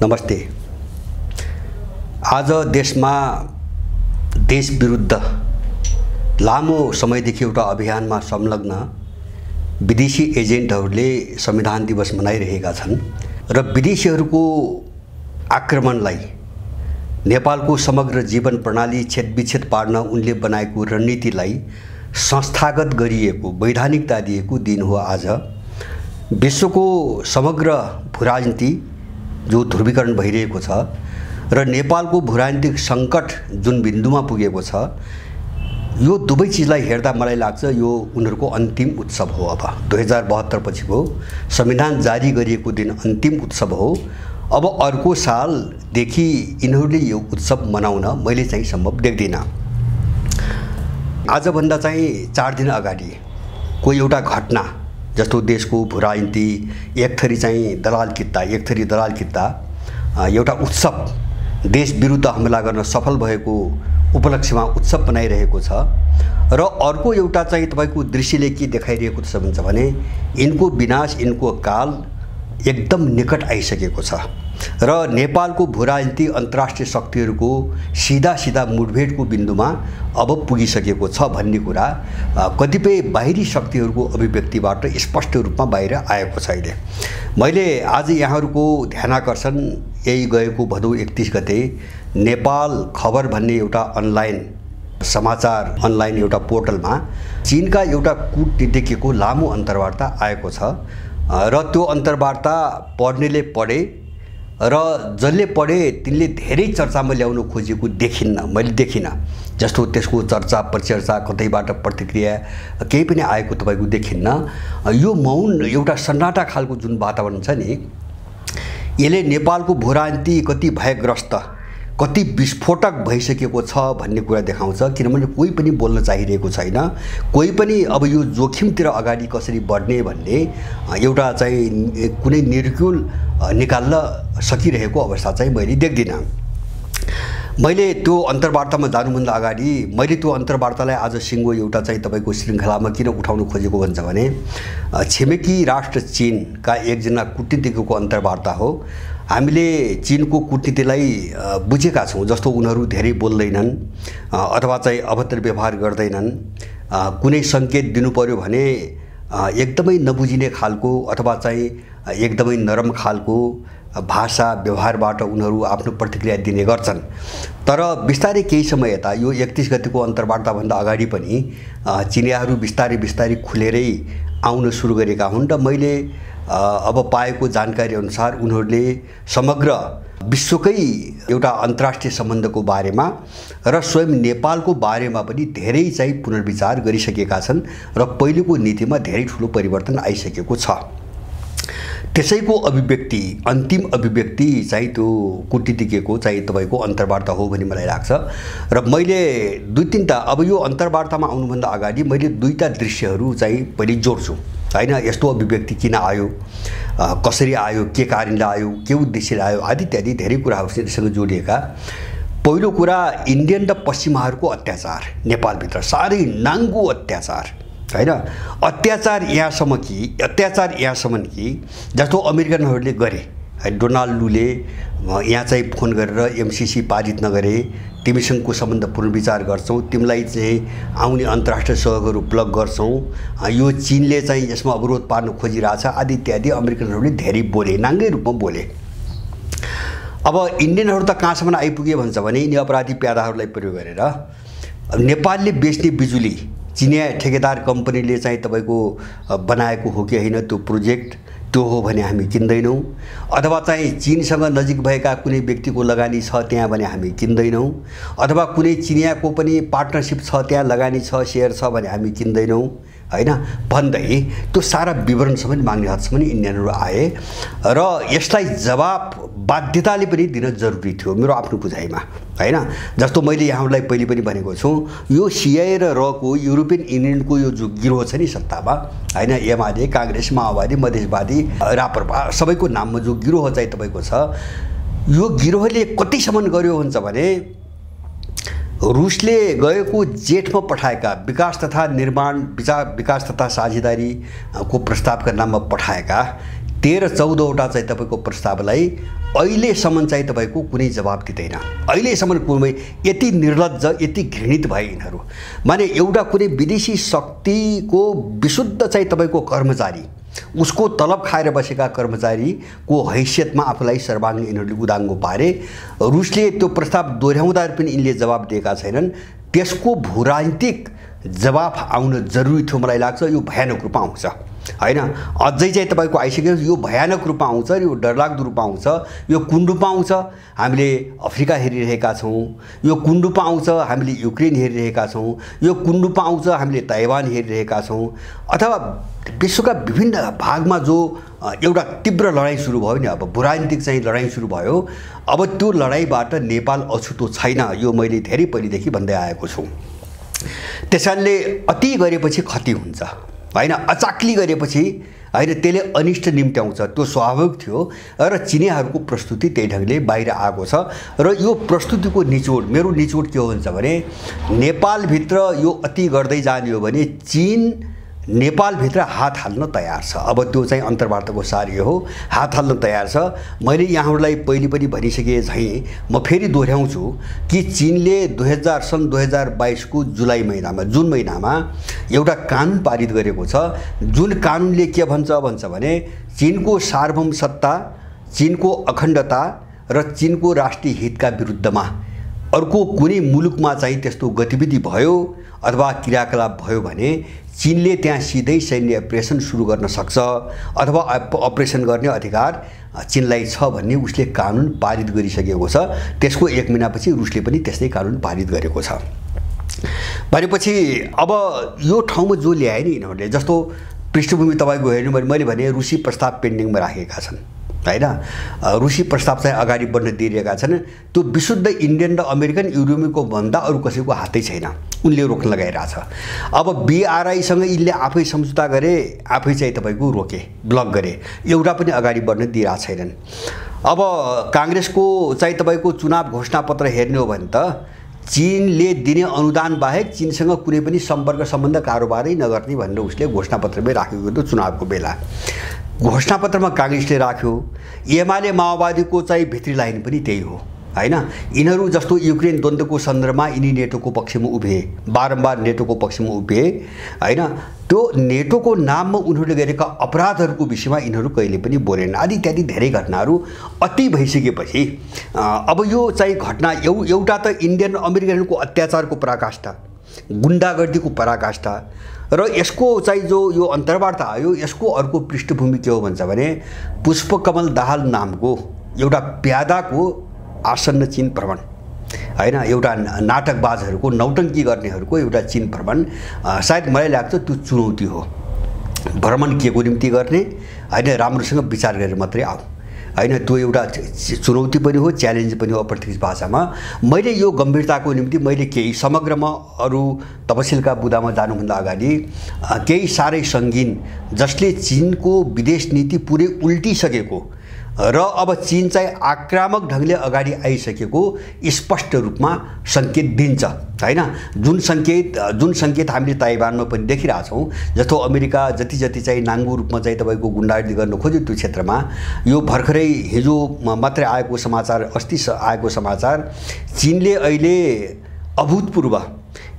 नमस्ते। आज देशमा देश विरुद्ध लामो समयदेखि एउटा अभियानमा संलग्न विदेशी एजेन्टहरूले संविधान दिवस मनाइरहेका छन् र विदेशीहरूको आक्रमणलाई नेपालको समग्र जीवन प्रणाली छेदविच्छेद पार्न उनले बनाएको रणनीतिलाई संस्थागत गरिएको वैधानिकता दिएको दिन हो। आज विश्वको समग्र भूराजनीति जो ध्रुवीकरण भइरहेको छ र नेपालको भूराजनीतिक सङ्कट जुन बिन्दुमा पुगेको छ, यो दुवै चिजलाई हेर्दा मलाई लाग्छ यो उनीहरूको अन्तिम उत्सव हो। अब 2072 पछिको संविधान जारी गरिएको दिन अन्तिम उत्सव हो। अब अर्को सालदेखि यिनीहरूले यो उत्सव मनाउन मैले चाहिँ सम्भव देख्दिनँ। आजभन्दा चाहिँ 4 दिन अगाडि कोही एउटा घटना जस्तो देशको भूराजनीति एक थरी चाहिँ दलाल कित्ता एउटा उत्सव देश विरुद्ध हमला गर्न सफल भएको उपलक्ष्यमा उत्सव बनाइरहेको छ र अर्को एउटा चाहिँ तपाईको दृश्यले के देखाइरहेको छ भने यिनको विनाश, यिनको काल एकदम निकट आइसकेको छ र नेपालको भूराजनीति अन्तर्राष्ट्रिय शक्तिहरूको सीधा मुठभेडको बिन्दुमा अब पुगिसकेको छ भन्ने कुरा कतिपय बाहिरी शक्तिहरूको अभिव्यक्तिबाट स्पष्ट रूपमा बाहिर आएको छ। अहिले मैले आज यहाँहरूको ध्यानाकर्षण यही गएको भदौ 31 गते नेपाल खबर भन्ने एउटा अनलाइन एउटा पोर्टलमा चीनका एउटा कूटनीतिज्ञको लामो अन्तर्वार्ता आएको छ र त्यो अन्तर्वार्ता पढ्नेले पढे र जसले पढे तिनले धेरै चर्चामा ल्याउन खोजेको मैले देखिनँ। जस्तो त्यसको चर्चा परिचर्चा कतैबाट प्रतिक्रिया केही पनि आएको तपाईको देखिन्न। यो मौन एउटा सन्नाटा खालको जुन वातावरण छ नि, यसले नेपालको भूराजनीति कति भयग्रस्त, कति विस्फोटक भइसकेको छ भन्ने कुरा देखाउँछ। किनभने कोही पनि बोल्न चाहिरहेको छैन, कोही पनि अब यो जोखिमतिर अगाडि कसरी बढ्ने भन्ने एउटा चाहिँ कुनै निर्कुल निकाल्न सकिरहेको अवस्था चाहिँ मैले देख्दिनँ। मैले त्यो अन्तर्वार्तामा जानुभन्दा अगाडि मैले त्यो अन्तर्वार्तालाई आज सिङ्गो एउटा चाहिँ तपाईको श्रृङ्खलामा किन उठाउन खोजेको भन्छ भने छिमेकी राष्ट्र चीनका एकजना कूटनीतिज्ञको अन्तर्वार्ता हो। हामीले चीनको कूटनीतिलाई बुझेका छौँ। जस्तो उनीहरू धेरै बोल्दैनन् अथवा चाहिँ अभद्र व्यवहार गर्दैनन्, कुनै सङ्केत दिनु पर्यो भने एकदमै नबुझिने खालको अथवा चाहिँ एकदमै नरम खालको भाषा व्यवहारबाट उनीहरू आफ्नो प्रतिक्रिया दिने गर्छन्। तर बिस्तारै केही समय यता यो 31 गतिको अन्तर्वार्ताभन्दा अगाडि पनि चिनियाहरू बिस्तारै खुलेरै आउन सुरु गरेका हुन् र मैले अब पाएको जानकारी अनुसार उनीहरूले समग्र विश्वकै एउटा अन्तर्राष्ट्रिय सम्बन्धको बारेमा र स्वयं नेपालको बारेमा पनि धेरै चाहिँ पुनर्विचार गरिसकेका छन् र पहिलेको नीतिमा धेरै ठुलो परिवर्तन आइसकेको छ। त्यसैको अभिव्यक्ति, अन्तिम अभिव्यक्ति चाहिँ त्यो कूटनीतिज्ञको चाहिँ तपाईको अन्तर्वार्ता हो भन्ने मलाई लाग्छ। र मैले 2-3टा अब यो अन्तर्वार्तामा आउनुभन्दा अगाडि मैले 2टा दृश्यहरू चाहिँ पहिले जोड्छु हैन। यस्तो अभिव्यक्ति किन आयो, कसरी आयो, के कारणले आयो, के उद्देश्यले आयो आदि इत्यादि धेरै कुराहरूसँग जोडिएका। पहिलो कुरा इन्डियन र पश्चिमाहरूको अत्याचार, नेपालभित्र साह्रै नाङ्गो अत्याचार हैन। अत्याचार यहाँसम्म कि जस्तो अमेरिकनहरूले गरे, डोनाल्ड लूले यहाँ चाहिँ फोन गरेर एमसीसी पारित नगरे, तिमीसँगको सम्बन्ध पुनर्विचार गर्छौँ, तिमीलाई चाहिँ आउने अन्तर्राष्ट्रिय सहयोगहरू ब्लक गर्छौँ, यो चीनले चाहिँ यसमा अवरोध पार्न खोजिरहेछ आदि इत्यादि अमेरिकनहरूले धेरै बोले, नाङ्गै रूपमा बोले। अब इन्डियनहरू त कहाँसम्म आइपुगे भन्छ भने यिनी अपराधी प्यादाहरूलाई प्रयोग गरेर नेपालले बेच्ने बिजुली चिनिया ठेकेदार कम्पनीले चाहिँ तपाईको बनाएको हो कि होइन त्यो प्रोजेक्ट, त्यो हो भने हामी किन्दैनौँ। अथवा चाहिँ चीनसँग नजिक भएका कुनै व्यक्तिको लगानी छ त्यहाँ भने हामी किन्दैनौँ। अथवा कुनै चिनियाको पनि पार्टनरसिप छ त्यहाँ लगानी छ, सेयर छ भने हामी किन्दैनौँ हैन भन्दै त्यो सारा विवरणसम्म माग्ने हदसम्म इन्डियनहरू आए र यसलाई जवाब बाध्यताले पनि दिन जरुरी थियो मेरो आफ्नो बुझाइमा हैन। जस्तो मैले यहाँहरूलाई पहिले पनि भनेको छु, यो सीआईए र रको युरोपियन युनियनको यो जो गिरोह छ नि सत्तामा हैन, एमाले, कांग्रेस, माओवादी, मधेसवादी, राप्रपा सबैको नाममा जो गिरोह चाहिँ तपाईको छ, यो गिरोहले कतिसम्म गर्यो भन्छ भने रुसले गएको जेठमा पठाएका विकास तथा साझेदारी को प्रस्तावका नाममा पठाएका 13-14वटा चाहिँ तपाईँको प्रस्तावलाई अहिलेसम्म चाहिँ तपाईँको कुनै जवाब दिँदैन। अहिलेसम्म कुनै यति निर्लज्ज यति घृणित भए यिनीहरू। माने एउटा कुनै विदेशी शक्तिको विशुद्ध चाहिँ तपाईँको कर्मचारी, उसको तलब खाएर बसेका कर्मचारीको हैसियतमा आफूलाई सर्वाङ्ग यिनीहरूले उदाङ्गो पारे। रुसले त्यो प्रस्ताव दोहोऱ्याउँदा पनि यिनले जवाब दिएका छैनन्। त्यसको भूराजनीतिक जवाफ आउन जरुरी थियो मलाई लाग्छ। यो भयानक रूपमा आउँछ हैन, अझै चाहिँ तपाईँको आइसक्यो। यो भयानक रूपमा आउँछ, यो डरलाग्दो रूपमा आउँछ, यो कुन रूपमा आउँछ? हामीले अफ्रिका हेरिरहेका छौँ, यो कुन रूपमा आउँछ? हामीले युक्रेन हेरिरहेका छौँ, यो कुन रूपमा आउँछ? हामीले ताइवान हेरिरहेका छौँ, अथवा विश्वका विभिन्न भागमा जो एउटा तीव्र लडाइँ सुरु भयो नि, अब भूराजनीतिक चाहिँ लडाइँ सुरु भयो। अब त्यो लडाइँबाट नेपाल अछुतो छैन, यो मैले धेरै पहिलेदेखि भन्दै आएको छु। त्यसैले अति गरेपछि क्षति हुन्छ हैन, अचाक्ली गरेपछि हैन त्यसले अनिष्ट निम्त्याउँछ। त्यो स्वाभाविक थियो र चिनियाहरूको प्रस्तुति त्यही ढङ्गले बाहिर आएको छ। र यो प्रस्तुतिको निचोड, मेरो निचोड के हुन्छ भने, नेपालभित्र यो अति गर्दै जाने हो भने चीन नेपालभित्र हात हाल्न तयार छ। अब त्यो चाहिँ अन्तर्वार्ताको सार यो हो, हात हाल्न तयार छ। मैले यहाँहरूलाई पहिले पनि भनिसके झैँ म फेरि दोहोऱ्याउँछु कि चीनले सन् 2022 को जुन महिनामा एउटा कानुन पारित गरेको छ, जुन कानुनले के भन्छ भने चीनको सार्वभौम सत्ता, चीनको अखण्डता र चीनको राष्ट्रिय हितका विरुद्धमा अर्को कुनै मुलुकमा चाहिँ त्यस्तो गतिविधि भयो अथवा क्रियाकलाप भयो भने चीनले त्यहाँ सिधै सैन्य अपरेसन सुरु गर्न सक्छ अथवा अपरेसन गर्ने अधिकार चीनलाई छ भन्ने उसले कानुन पारित गरिसकेको छ। त्यसको 1 महिनापछि रुसले पनि त्यस्तै कानुन पारित गरेको छ। भनेपछि अब यो ठाउँमा जो ल्याए नि यिनीहरूले, जस्तो पृष्ठभूमि तपाईँको हेर्नु मैले भने रुसी प्रस्ताव पेन्डिङमा राखेका छन् हैन, रुसी प्रस्ताव चाहिँ अगाडि बढ्न दिइरहेका छन्। त्यो विशुद्ध इन्डियन र अमेरिकन युरोपीयनको भन्दा अरू कसैको हातै छैन, उनले रोक्न लगाइरहेछ। अब बीआरआईसँग यिनले आफै सम्झौता गरे, आफै चाहिँ तपाईँको रोके, ब्लक गरे, एउटा पनि अगाडि बढ्न दिइरहेको छैनन्। अब काङ्ग्रेसको चाहिँ तपाईँको चुनाव घोषणापत्र हेर्ने हो भने त चीनले दिने अनुदान बाहेक चीनसँग कुनै पनि सम्पर्क सम्बन्ध कारोबारै नगर्ने भनेर उसले घोषणापत्रमै राखेको थियो। चुनावको बेला घोषणापत्रमा काङ्ग्रेसले राख्यो। एमाले माओवादीको चाहिँ भित्री लाइन पनि त्यही हो हैन। यिनीहरू जस्तो युक्रेन द्वन्द्वको सन्दर्भमा यिनी नेटोको पक्षमा उभिए, बारम्बार नेटोको पक्षमा उभिए हैन। त्यो नेटोको नाममा उनीहरूले गरेका अपराधहरूको विषयमा यिनीहरू कहिले पनि बोलेन। आदि इत्यादि धेरै घटनाहरू अति भइसकेपछि अब यो चाहिँ घटना एउटा त इन्डियन अमेरिकनको अत्याचारको पराकाष्ठा, गुण्डागर्दीको पराकाष्ठा र यसको चाहिँ जो यो अन्तर्वार्ता आयो, यसको अर्को पृष्ठभूमि के हो भन्छ भने पुष्पकमल दाहाल नामको एउटा प्यादाको आसन्न चीन भ्रमण हैन, एउटा नाटकबाजहरूको नौटङ्की गर्नेहरूको एउटा चीन भ्रमण। सायद मलाई लाग्छ त्यो चुनौती हो। भ्रमण के को निम्ति गर्ने हैन, राम्रोसँग विचार गरेर मात्रै आऊ हैन। त्यो एउटा चुनौती पनि हो, च्यालेन्ज पनि हो अप्रत्यक्ष भाषामा। मैले यो गम्भीरताको निम्ति मैले केही समग्रमा अरू तपसिलका बुदामा जानुभन्दा अगाडि केही साह्रै सङ्गीन, जसले चीनको विदेश नीति पुरै उल्टिसकेको र अब चीन चाहिँ आक्रामक ढङ्गले अगाडि आइसकेको स्पष्ट रूपमा सङ्केत दिन्छ हैन। जुन सङ्केत हामीले ताइवानमा पनि देखिरहेछौँ। जस्तो अमेरिका जति चाहिँ नाङ्गो रूपमा चाहिँ तपाईँको गुण्डागर्दी गर्न खोज्यो त्यो क्षेत्रमा, यो भर्खरै हिजो मात्रै आएको समाचार, अस्ति आएको समाचार, चीनले अहिले अभूतपूर्व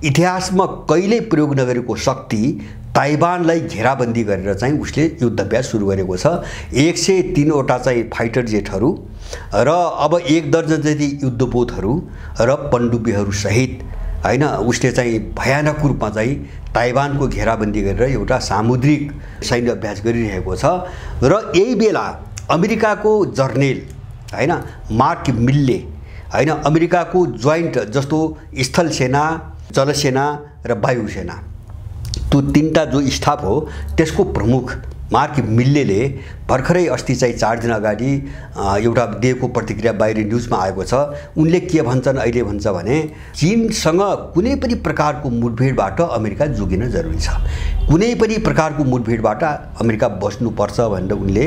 इतिहासमा कहिल्यै प्रयोग नगरेको शक्ति ताइवानलाई घेराबन्दी गरेर चाहिँ उसले युद्धाभ्यास सुरु गरेको छ। 103वटा चाहिँ फाइटर जेटहरू र अब 1 दर्जन जति युद्धपोतहरू र पनडुब्बीहरू सहित हैन उसले चाहिँ भयानक रूपमा चाहिँ ताइवानको घेराबन्दी गरेर एउटा सामुद्रिक सैन्य अभ्यास गरिरहेको छ। र यही बेला अमेरिकाको जर्नेल हैन मार्क मिलले हैन, अमेरिकाको जोइन्ट जस्तो स्थल सेना, जलसेना र वायुसेना, त्यो 3टा जो स्टाफ हो त्यसको प्रमुख मार्क मिल्लेले भर्खरै अस्ति चाहिँ 4 दिन अगाडि एउटा दिएको प्रतिक्रिया बाहिर न्युजमा आएको छ। उनले के भन्छन्, अहिले भन्छ भने चीनसँग कुनै पनि प्रकारको मुठभेडबाट अमेरिका जोगिन जरुरी छ, कुनै पनि प्रकारको मुठभेडबाट अमेरिका बस्नुपर्छ भनेर उनले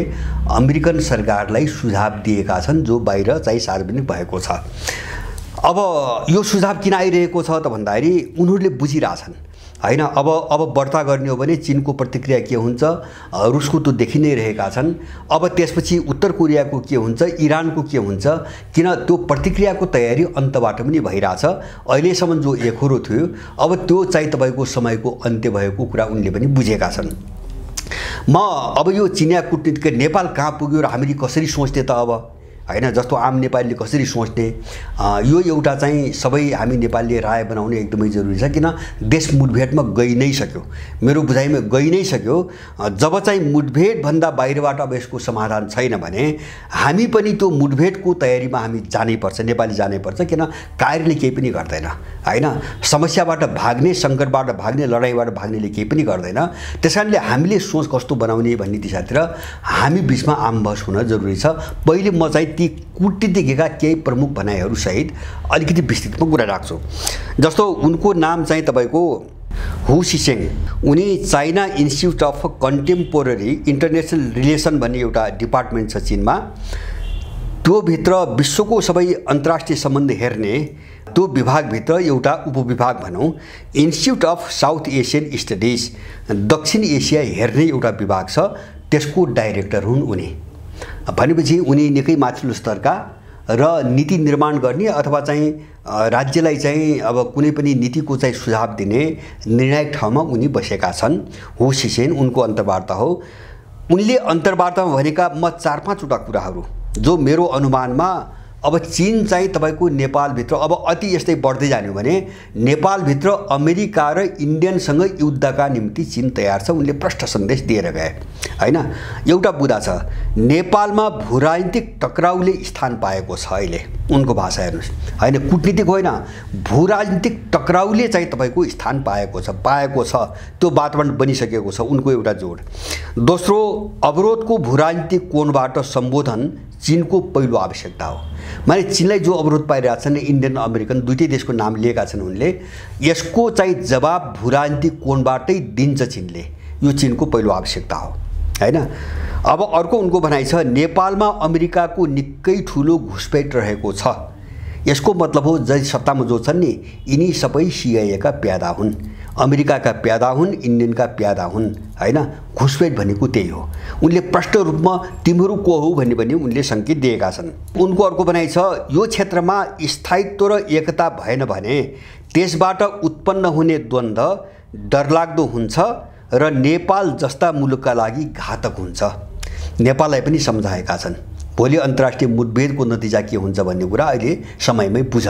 अमेरिकन सरकारलाई सुझाव दिएका छन्, जो बाहिर चाहिँ सार्वजनिक भएको छ। अब यो सुझाव किन आइरहेको छ त भन्दाखेरि उनीहरूले बुझिरहेछन् हैन। अब बढ्ता गर्ने हो भने चीनको प्रतिक्रिया के हुन्छ, रुसको त देखि नै रहेका छन्। अब त्यसपछि उत्तर कोरियाको के हुन्छ, इरानको के हुन्छ, किन त्यो प्रतिक्रियाको तयारी अन्तबाट पनि भइरहेछ। अहिलेसम्म जो एकहोरो थियो अब त्यो चाहिँ तपाईँको समयको अन्त्य भएको कुरा उनले पनि बुझेका छन्। अब यो चिनिया कूटनीतिक नेपाल कहाँ पुग्यो र हामीले कसरी सोच्ने त अब हैन, जस्तो आम नेपालीले कसरी सोच्ने, यो एउटा चाहिँ सबै हामी नेपालीले राय बनाउने एकदमै जरुरी छ। किन देश मुठभेडमा गइ नै सक्यो, मेरो बुझाइमा गइ नै सक्यो। जब चाहिँ मुठभेडभन्दा बाहिरबाट अब यसको समाधान छैन भने हामी पनि त्यो मुठभेडको तयारीमा हामी जानैपर्छ, नेपाली जानैपर्छ। किन कार्यले केही पनि गर्दैन हैन, समस्याबाट भाग्ने, सङ्कटबाट भाग्ने, लडाइँबाट भाग्नेले केही पनि गर्दैन। त्यसकारणले हामीले सोच कस्तो बनाउने भन्ने दिशातिर हामी बिचमा आमबहस हुन जरुरी छ। पहिले म चाहिँ ती कूटनीतिका केही प्रमुख भनाइहरू सहित अलिकति विस्तृतमा कुरा राख्छु। जस्तो उनको नाम चाहिँ तपाईको हु सिसेङ, उनी China institute of contemporary international relation भन्ने एउटा डिपार्टमेन्ट छ चीनमा। त्यो भित्र विश्वको सबै अन्तर्राष्ट्रिय सम्बन्ध हेर्ने त्यो विभागभित्र एउटा उपविभाग भनौँ, institute of south Asian studies, दक्षिण एसिया हेर्ने एउटा विभाग छ, त्यसको डाइरेक्टर हुन् उनी। भनेपछि उनी निकै माथिल्लो स्तरका र नीति निर्माण गर्ने अथवा चाहिँ राज्यलाई चाहिँ अब कुनै पनि नीतिको चाहिँ सुझाव दिने निर्णायक ठाउँमा उनी बसेका छन्। हो सिसेन उनको अन्तर्वार्ता हो। उनले अन्तर्वार्तामा भनेका म 4-5 वटा कुराहरू जो मेरो अनुमानमा अब चीन चाहिँ तपाईको नेपालभित्र अब अति यस्तै बढ्दै जाने हो भने नेपालभित्र अमेरिका र इन्डियनसँग युद्धका निम्ति चीन तयार छ, उनले प्रष्ट सन्देश दिएर गए हैन। एउटा बुदा छ, नेपालमा भूराजनीतिक टक्राउले स्थान पाएको छ अहिले, उनको भाषा हेर्नुस् हैन, कूटनीतिक होइन, भूराजनीतिक टक्राउले चाहिँ तपाईको स्थान पाएको छ, त्यो वातावरण बनिसकेको छ, उनको एउटा जोड। दोस्रो, अवरोधको भूराजनीतिक कोणबाट सम्बोधन चीनको पहिलो आवश्यकता हो। माने चीनलाई जो अवरोध पाइरहेछन्, इन्डियन अमेरिकन दुईटै देशको नाम लिएका छन् उनले, यसको चाहिँ जवाब भूराजनीतिक कोणबाटै दिन्छ चीनले, यो चीनको पहिलो आवश्यकता हो हैन। अब अर्को उनको भनाइ छ, नेपालमा अमेरिकाको निकै ठुलो घुसपैठ रहेको छ। यसको मतलब हो जै सत्तामा जो छन् नि यिनी सबै सिआइएका प्यादा हुन्, अमेरिकाका प्यादा हुन्, इन्डियनका प्यादा हुन् हैन। घुसपैठ भनेको त्यही हो। उनले प्रष्ट रूपमा तिमीहरू को हो भन्ने पनि उनले सङ्केत दिएका छन्। उनको अर्को भनाइ छ, यो क्षेत्रमा स्थायित्व र एकता भएन भने त्यसबाट उत्पन्न हुने द्वन्द्व डरलाग्दो हुन्छ र नेपाल जस्ता मुलुकका लागि घातक हुन्छ। नेपाललाई पनि सम्झाएका छन्, भोलि अन्तर्राष्ट्रिय मुठभेडको नतिजा के हुन्छ भन्ने कुरा अहिले समयमै बुझ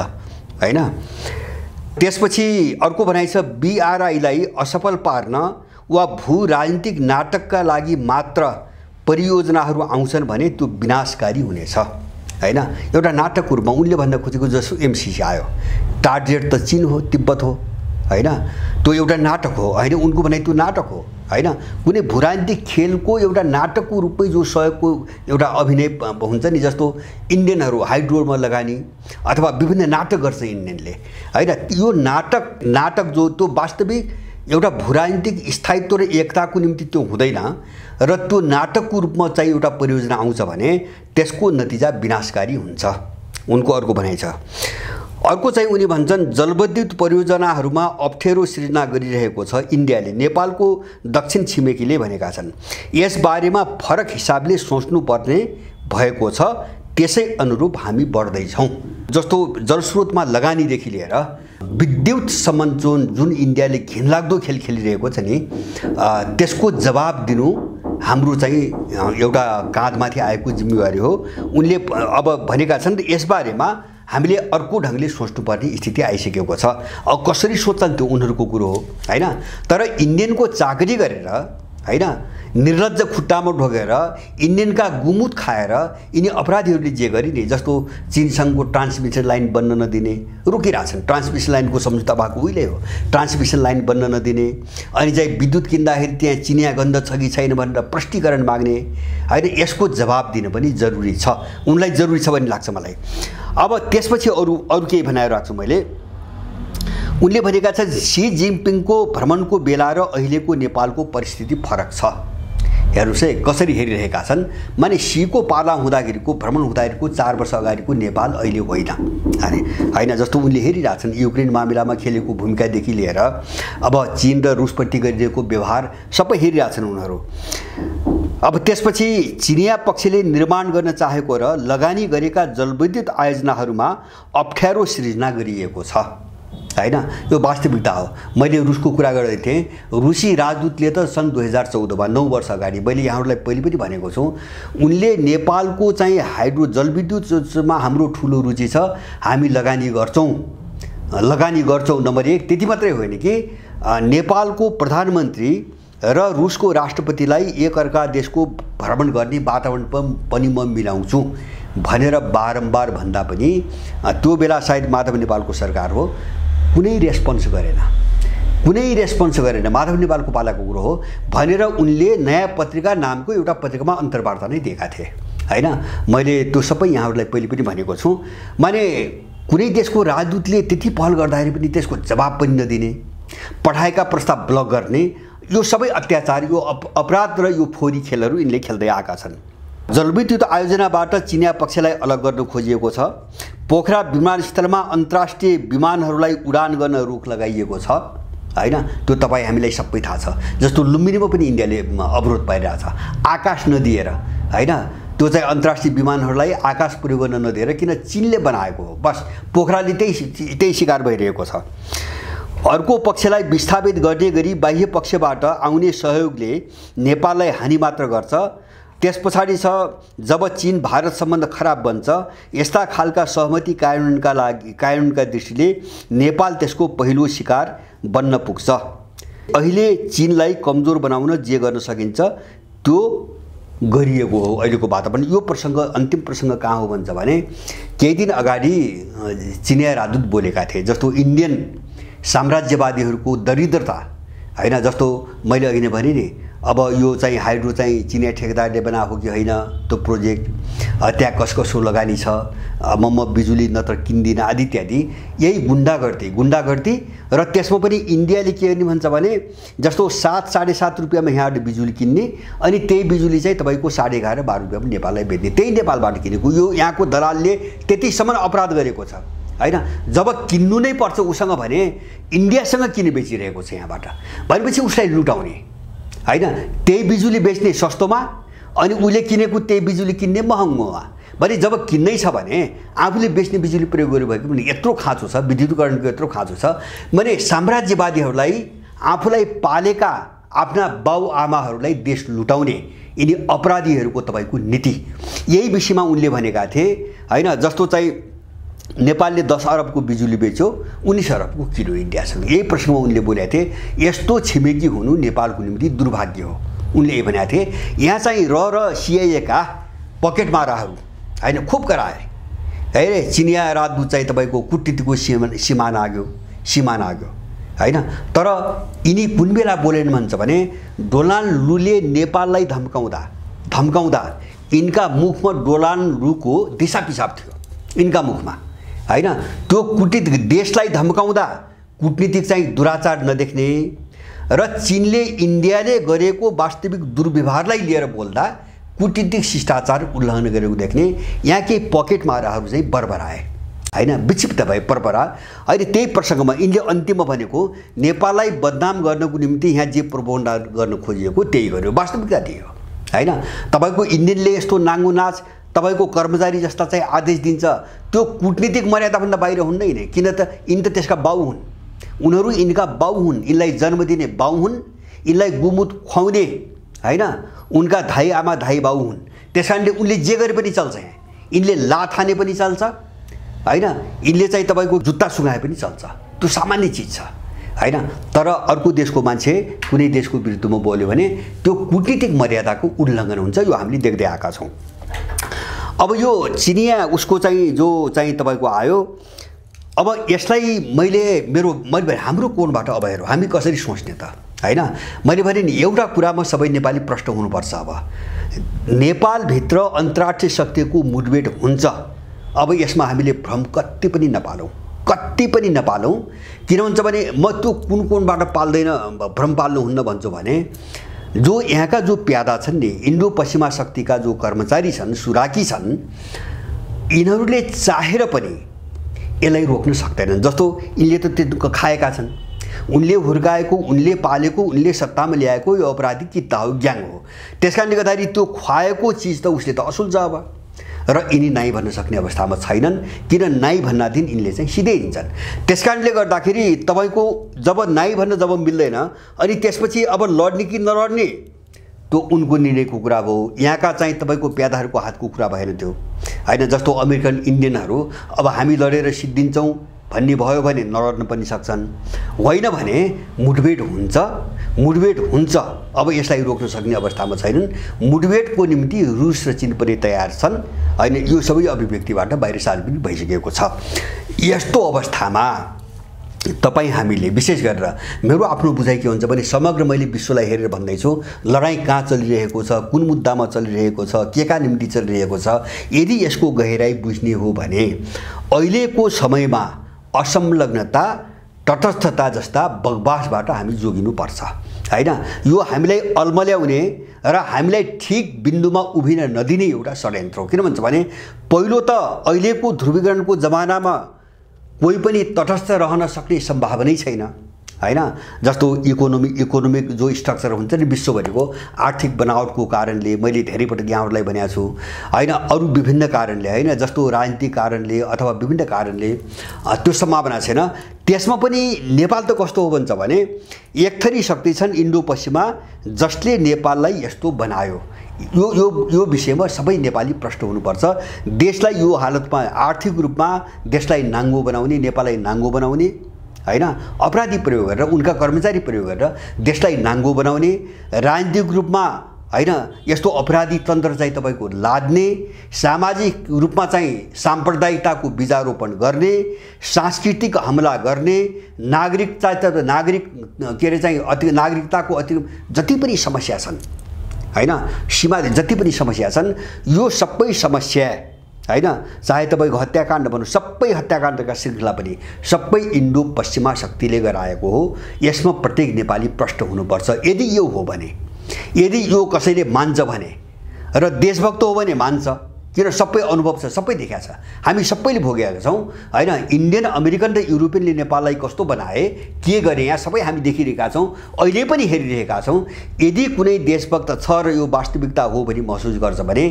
हैन। त्यसपछि अर्को भनाइ छ, बीआरआईलाई असफल पार्न वा भू राजनीतिक नाटकका लागि मात्र परियोजनाहरू आउँछन् भने त्यो विनाशकारी हुनेछ हैन। एउटा नाटकको रूपमा उनले भन्न खोजेको जसो एमसीसी आयो, टार्गेट त चीन हो, तिब्बत हो हैन, त्यो एउटा नाटक हो हैन। उनको भनाइ त्यो नाटक हो हैन, कुनै भूराजनीतिक खेलको एउटा नाटकको रूपमै जो सहयोगको एउटा अभिनय हुन्छ नि, जस्तो इन्डियनहरू हाइड्रोमा लगानी अथवा विभिन्न नाटक गर्छ इन्डियनले हैन। यो नाटक जो त्यो वास्तविक एउटा भूराजनीतिक स्थायित्व र एकताको निम्ति त्यो हुँदैन र त्यो नाटकको रूपमा चाहिँ एउटा परियोजना आउँछ भने त्यसको नतिजा विनाशकारी हुन्छ, उनको अर्को भनाइ छ। अर्को चाहिँ उनी भन्छन्, जलविद्युत परियोजनाहरूमा अप्ठ्यारो सृजना गरिरहेको छ इन्डियाले, नेपालको दक्षिण छिमेकीले भनेका छन्। यसबारेमा फरक हिसाबले सोच्नुपर्ने भएको छ, त्यसै अनुरूप हामी बढ्दैछौँ। जस्तो जलस्रोतमा लगानीदेखि लिएर विद्युतसम्म जुन इन्डियाले घिनलाग्दो खेल खेलिरहेको छ नि, त्यसको जवाब दिनु हाम्रो चाहिँ एउटा काँधमाथि आएको जिम्मेवारी हो। उनले अब भनेका छन् यसबारेमा हामीले अर्को ढङ्गले सोच्नुपर्ने स्थिति आइसकेको छ। अब कसरी सोच्छन् त्यो उनीहरूको कुरो हो हैन। तर इन्डियनको चाकरी गरेर हैन, निर्लज्ज खुट्टामा ढोगेर इन्डियनका गुमुत खाएर यिनी अपराधीहरूले जे गरे नि, जस्तो चीनसँगको ट्रान्समिसन लाइन बन्न नदिने, रोकिरहेछन्। ट्रान्समिसन लाइनको सम्झौता भएको उहिले हो, ट्रान्समिसन लाइन बन्न नदिने, अनि चाहिँ विद्युत किन्दाखेरि त्यहाँ चिनिया गन्ध छ कि छैन भनेर प्रष्टीकरण माग्ने हैन। यसको जवाब दिन पनि जरुरी छ, उनलाई जरुरी छ भन्ने लाग्छ मलाई। अब त्यसपछि अरू केही भनाएर राख्छु मैले। उनले भनेका छ, सी जिनपिङको भ्रमणको बेला र अहिलेको नेपालको परिस्थिति फरक छ। हेर्नुहोस् है कसरी हेरिरहेका छन्। माने सीको पाला हुँदाखेरिको भ्रमण हुँदाखेरिको 4 वर्ष अगाडिको नेपाल अहिले होइन होइन जस्तो उनले हेरिरहेछन्। युक्रेन मामिलामा खेलेको भूमिकादेखि लिएर अब चीन र रुसप्रति गरिरहेको व्यवहार सबै हेरिरहेछन् उनीहरू। अब त्यसपछि चिनिया पक्षले निर्माण गर्न चाहेको र लगानी गरेका जलविद्युत आयोजनाहरूमा अप्ठ्यारो सृजना गरिएको छ हैन। यो वास्तविकता हो। मैले रुसको कुरा गर्दै थिएँ। रुसी राजदूतले त सन् 2014 मा 9 वर्ष अगाडि मैले यहाँहरूलाई पहिले पनि भनेको छु, उनले नेपालको चाहिँ हाइड्रो जलविद्युतमा हाम्रो ठुलो रुचि छ, हामी लगानी गर्छौँ नम्बर 1। त्यति मात्रै होइन कि नेपालको प्रधानमन्त्री र रुसको राष्ट्रपतिलाई एकअर्का देशको भ्रमण गर्ने वातावरण पनि म मिलाउँछु भनेर बारम्बार भन्दा पनि त्यो बेला सायद माधव नेपालको सरकार हो, कुनै रेस्पोन्स गरेन। माधव नेपालको पालाको कुरो हो भनेर उनले नयाँ पत्रिका नामको एउटा पत्रिकामा अन्तर्वार्ता नै दिएका थिए हैन। मैले त्यो सबै यहाँहरूलाई पहिले पनि भनेको छु। माने कुनै देशको राजदूतले त्यति पहल गर्दाखेरि पनि त्यसको जवाब पनि नदिने, पठाएका प्रस्ताव ब्लक गर्ने, यो सबै अत्याचार, यो अपराध र यो फोरी खेलहरू यिनले खेल्दै आएका छन्। जलविद्युत आयोजनाबाट चिनिया पक्षलाई अलग गर्न खोजिएको छ। पोखरा विमानस्थलमा अन्तर्राष्ट्रिय विमानहरूलाई उडान गर्न रोक लगाइएको छ हैन। त्यो तपाईँ हामीलाई सबै थाहा छ। जस्तो लुम्बिनीमा पनि इन्डियाले अवरोध पाइरहेछ आकाश नदिएर हैन। त्यो चाहिँ अन्तर्राष्ट्रिय विमानहरूलाई आकाश प्रयोग गर्न नदिएर, किन चीनले बनाएको हो। बस पोखराले त्यही शिकार भइरहेको छ। अर्को पक्षलाई विस्थापित गर्ने गरी बाह्य पक्षबाट आउने सहयोगले नेपाललाई हानि मात्र गर्छ। त्यस पछाडि छ जब चीन भारत सम्बन्ध खराब बन्छ, यस्ता खालका सहमति कानुनका दृष्टिले नेपाल त्यसको पहिलो शिकार बन्न पुग्छ। अहिले चीनलाई कमजोर बनाउन जे गर्न सकिन्छ त्यो गरिएको हो अहिलेको वातावरण। यो प्रसङ्ग अन्तिम प्रसङ्ग कहाँ हो भन्छ भने केही दिन अगाडि चिनिया राजदूत बोलेका थिए। जस्तो इन्डियन साम्राज्यवादीहरूको दरिद्रता हैन। जस्तो मैले अघि नै भने नि, अब यो चाहिँ हाइड्रो चाहिँ चिनिया ठेकेदारले बनाएको कि होइन त्यो प्रोजेक्ट, त्यहाँ कसो लगानी छ, म बिजुली नत्र किन्दिनँ आदि इत्यादि। यही गुन्डागर्दी र त्यसमा पनि इन्डियाले के गर्ने भन्छ भने जस्तो 7-7.5 रुपियाँमा यहाँबाट बिजुली किन्ने, अनि त्यही बिजुली चाहिँ तपाईँको 11.5-12 रुपियाँमा नेपाललाई बेच्ने, त्यही नेपालबाट किनेको। यो यहाँको दलालले त्यतिसम्म अपराध गरेको छ हैन। जब किन्नु नै पर्छ उसँग भने इन्डियासँग किन बेचिरहेको छ यहाँबाट भनेपछि उसलाई लुटाउने हैन। त्यही बिजुली बेच्ने सस्तोमा अनि उसले किनेको त्यही बिजुली किन्ने महँगोमा। भने जब किन्नै छ भने आफूले बेच्ने बिजुली प्रयोग गर्नु भएको पनि यत्रो खाँचो छ, विद्युतीकरणको यत्रो खाँचो छ भने साम्राज्यवादीहरूलाई आफूलाई पालेका आफ्ना बाउआमाहरूलाई देश लुटाउने यिनी अपराधीहरूको तपाईँको नीति। यही विषयमा उनले भनेका थिए हैन। जस्तो चाहिँ नेपालले 10 अरबको बिजुली बेच्यो, 19 अरबको किलो इन्डियासँग। यही प्रश्नमा उनले बोलेका थिए यस्तो छिमेकी हुनु नेपालको निम्ति दुर्भाग्य हो। उनले यही भनेका थिए यहाँ चाहिँ र CIA का पकेट माराहरू हैन खुब कराए है। चिनिया राजदूत चाहिँ तपाईँको कुटनीतिको सीमा नाग्यो हैन। तर यिनी कुन बेला बोलेन भन्छ भने डोनाल्ड लूले नेपाललाई धम्काउँदा यिनका मुखमा डोनाल्ड लूको दिशा पिसाब थियो यिनका मुखमा हैन। त्यो कूटनीतिक देशलाई धम्काउँदा कूटनीतिक चाहिँ दुराचार नदेख्ने र चीनले इन्डियाले गरेको वास्तविक दुर्व्यवहारलाई लिएर बोल्दा कूटनीतिक शिष्टाचार उल्लङ्घन गरेको देख्ने यहाँ केही पकेट माराहरू चाहिँ बरबराए हैन, विक्षिप्त भए परपरा। अहिले त्यही प्रसङ्गमा यिनले अन्तिममा भनेको नेपाललाई बदनाम गर्नको निम्ति यहाँ जे प्रोपोगन्डा गर्न खोजिएको त्यही गर्यो, वास्तविकता त्यही हो हैन। तपाईँको इन्डियनले यस्तो नाङ्गो नाच तपाईको कर्मचारी जस्ता चाहिँ आदेश दिन्छ, त्यो कूटनीतिक मर्यादाभन्दा बाहिर हुन्न नै। किन त यिनी त त्यसका बाउ हुन्, उनीहरू यिनका बाउ हुन्, यिनलाई जन्म दिने बाउ हुन्, यिनलाई गुमुत खुवाउने हैन उनका धाई आमा धाई बाउ हुन्। त्यसकारणले उनले जे गरे पनि चल्छ। यहाँ यिनले लाथाने पनि चल्छ हैन, यिनले चाहिँ तपाईँको जुत्ता सुँघाए पनि चल्छ, त्यो सामान्य चिज छ हैन। तर अर्को देशको मान्छे कुनै देशको विरुद्धमा बोल्यो भने त्यो कूटनीतिक मर्यादाको उल्लङ्घन हुन्छ। यो हामीले देख्दै आएका छौँ। अब यो चिनिया उसको चाहिँ जो चाहिँ तपाईँको आयो, अब यसलाई मैले हाम्रो कोणबाट अब हेरौँ हामी कसरी सोच्ने त हैन। मैले भने नि एउटा कुरामा सबै नेपाली प्रश्न हुनुपर्छ। अब नेपालभित्र अन्तर्राष्ट्रिय शक्तिको मुठभेड हुन्छ। अब यसमा हामीले भ्रम कति पनि नपालौँ। किन भन्छ भने म त्यो कुन कोणबाट पाल्दैन भ्रम पाल्नुहुन्न भन्छु भने जो यहाँका जो प्यादा छन् नि, इन्डो पश्चिमा शक्तिका जो कर्मचारी छन्, सुराकी छन्, यिनीहरूले चाहेर पनि यसलाई रोक्न सक्दैनन्। जस्तो यिनले त त्यो खाएका छन्, उनले हुर्काएको, उनले पालेको, उनले सत्तामा ल्याएको यो अपराधिक कित्ता हो, ग्याङ हो। त्यसकारणले गर्दाखेरि त्यो खुवाएको चिज त उसले त असुल्छ अब, र यिनी नाइ भन्न सक्ने अवस्थामा छैनन्। किन नाइ भन्ना दिन यिनले चाहिँ सिधै दिन्छन्। त्यसकारणले गर्दाखेरि तपाईँको जब नाइ भन्न जब मिल्दैन अनि त्यसपछि अब लड्ने कि नलड्ने त्यो उनको निर्णयको कुरा हो। यहाँका चाहिँ तपाईँको प्यादाहरूको हातको कुरा भएन त्यो, होइन। जस्तो अमेरिकन इन्डियनहरू अब हामी लडेर सिद्धिन्छौँ भन्ने भयो भने नलड्न पनि सक्छन्, होइन भने मुठभेड हुन्छ। अब यसलाई रोक्न सक्ने अवस्थामा छैनन्। मुठभेडको निम्ति रुस र चीन पनि तयार छन्, होइन। यो सबै अभिव्यक्तिबाट बाहिर सार्वजनिक भइसकेको छ। यस्तो अवस्थामा तपाईँ हामीले विशेष गरेर मेरो आफ्नो बुझाइ के हुन्छ भने समग्र मैले विश्वलाई हेरेर भन्दैछु, लडाइँ कहाँ चलिरहेको छ, कुन मुद्दामा चलिरहेको छ, के का निम्ति चलिरहेको छ। यदि यसको गहिराई बुझ्ने हो भने अहिलेको समयमा असंलग्नता, तटस्थता जस्ता बकवासबाट हामी जोगिनुपर्छ, होइन। यो हामीलाई अल्मल्याउने र हामीलाई ठिक बिन्दुमा उभिन नदिने एउटा षड्यन्त्र हो। किन भन्छ भने पहिलो त अहिलेको ध्रुवीकरणको जमानामा कोही पनि तटस्थ रहन सक्ने सम्भावनै छैन, होइन। जस्तो इकोनोमिक जो स्ट्रक्चर हुन्छ नि विश्वभरिको आर्थिक बनावटको कारणले, मैले धेरै पटक यहाँहरूलाई भनेको छु, होइन। अरू विभिन्न कारणले, होइन, जस्तो राजनीतिक कारणले अथवा विभिन्न कारणले त्यो सम्भावना छैन। त्यसमा पनि नेपाल त कस्तो हो भन्छ भने एक थरी शक्ति छन् इन्डो पश्चिमा जसले नेपाललाई यस्तो बनायो। यो विषयमा सबै नेपाली प्रष्ट हुनुपर्छ। देशलाई यो हालतमा आर्थिक रूपमा देशलाई नाङ्गो बनाउने, नेपाललाई नाङ्गो बनाउने, होइन, अपराधी प्रयोग गरेर, उनका कर्मचारी प्रयोग गरेर देशलाई नाङ्गो बनाउने, राजनीतिक रूपमा, होइन, यस्तो अपराधी तन्त्र चाहिँ तपाईँको लाद्ने, सामाजिक रूपमा चाहिँ साम्प्रदायिकताको बीजारोपण गर्ने, सांस्कृतिक हमला गर्ने, नागरिकताको अति जति पनि समस्या छन्, होइन, सीमा जति पनि समस्या छन्, यो सबै समस्या, होइन, चाहे तपाईँको हत्याकाण्ड भनौँ, सबै हत्याकाण्डका श्रृङ्खला पनि सबै इन्डो पश्चिमा शक्तिले गराएको हो। यसमा प्रत्येक नेपाली प्रष्ट हुनुपर्छ। यदि यो हो भने, यदि यो कसैले मान्छ भने र देशभक्त हो भने मान्छ, किन सबै अनुभव छ, सबै देखाएको छ, हामी सबैले भोगेका छौँ, होइन। इन्डियन, अमेरिकन र युरोपियनले नेपाललाई कस्तो बनाए, के गरे, यहाँ सबै हामी देखिरहेका छौँ, अहिले पनि हेरिरहेका छौँ। यदि कुनै देशभक्त छ र यो वास्तविकता हो भनी महसुस गर्छ भने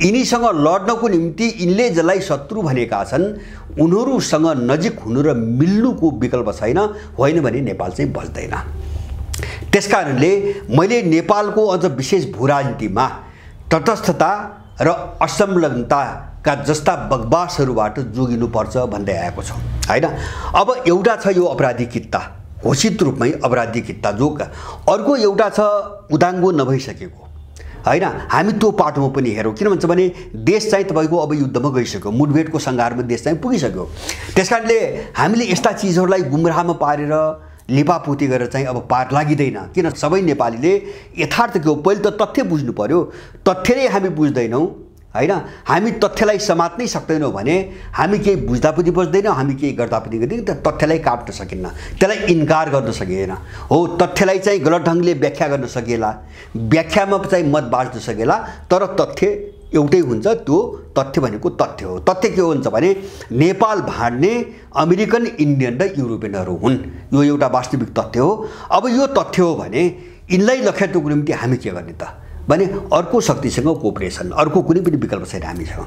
यिनीसँग लड्नको निम्ति यिनले जसलाई शत्रु भनेका छन् उनीहरूसँग नजिक हुनु र मिल्नुको विकल्प छैन, होइन भने नेपाल चाहिँ बच्दैन। त्यसकारणले मैले नेपालको अझ विशेष भूराजनीतिमा तटस्थता र असंलग्नताका जस्ता बकवासहरूबाट जोगिनुपर्छ भन्दै आएको छ, होइन। अब एउटा छ यो अपराधिक कित्ता, घोषित रूपमै अपराधिक कित्ता, जो अर्को एउटा छ उदाङ्गो नभइसकेको, होइन। हामी त्यो पाटोमा पनि हेरौँ। किन भन्छ भने देश चाहिँ तपाईँको अब युद्धमा गइसक्यो, मुठभेडको सङ्घारमा देश चाहिँ पुगिसक्यो। त्यसकारणले हामीले यस्ता चिजहरूलाई गुमराहमा पारेर लिपापोती गरेर चाहिँ अब पार लागिँदैन। किन सबै नेपालीले यथार्थ के हो पहिले त तथ्य बुझ्नु पर्यो। तथ्य नै हामी बुझ्दैनौँ, होइन। हामी तथ्यलाई समात्नै सक्दैनौँ भने हामी केही बुझ्दा पनि बुझ्दैनौँ, हामी केही गर्दा पनि गर्दैनौँ। त तथ्यलाई काट्न सकिन्न, त्यसलाई इन्कार गर्न सकिएन। हो, तथ्यलाई चाहिँ गलत ढङ्गले व्याख्या गर्न सकिएला, व्याख्यामा चाहिँ मत बाँच्न सकिएला, तर तथ्य एउटै हुन्छ। त्यो तथ्य भनेको तथ्य हो। तथ्य के हुन्छ भने नेपाल भाड्ने अमेरिकन, इन्डियन र युरोपियनहरू हुन्। यो एउटा वास्तविक तथ्य हो। अब यो तथ्य हो भने यिनलाई लखेट्नुको निम्ति हामी के गर्ने त भने अर्को शक्तिसँग कोअपरेसन, अर्को कुनै पनि विकल्प छैन हामीसँग।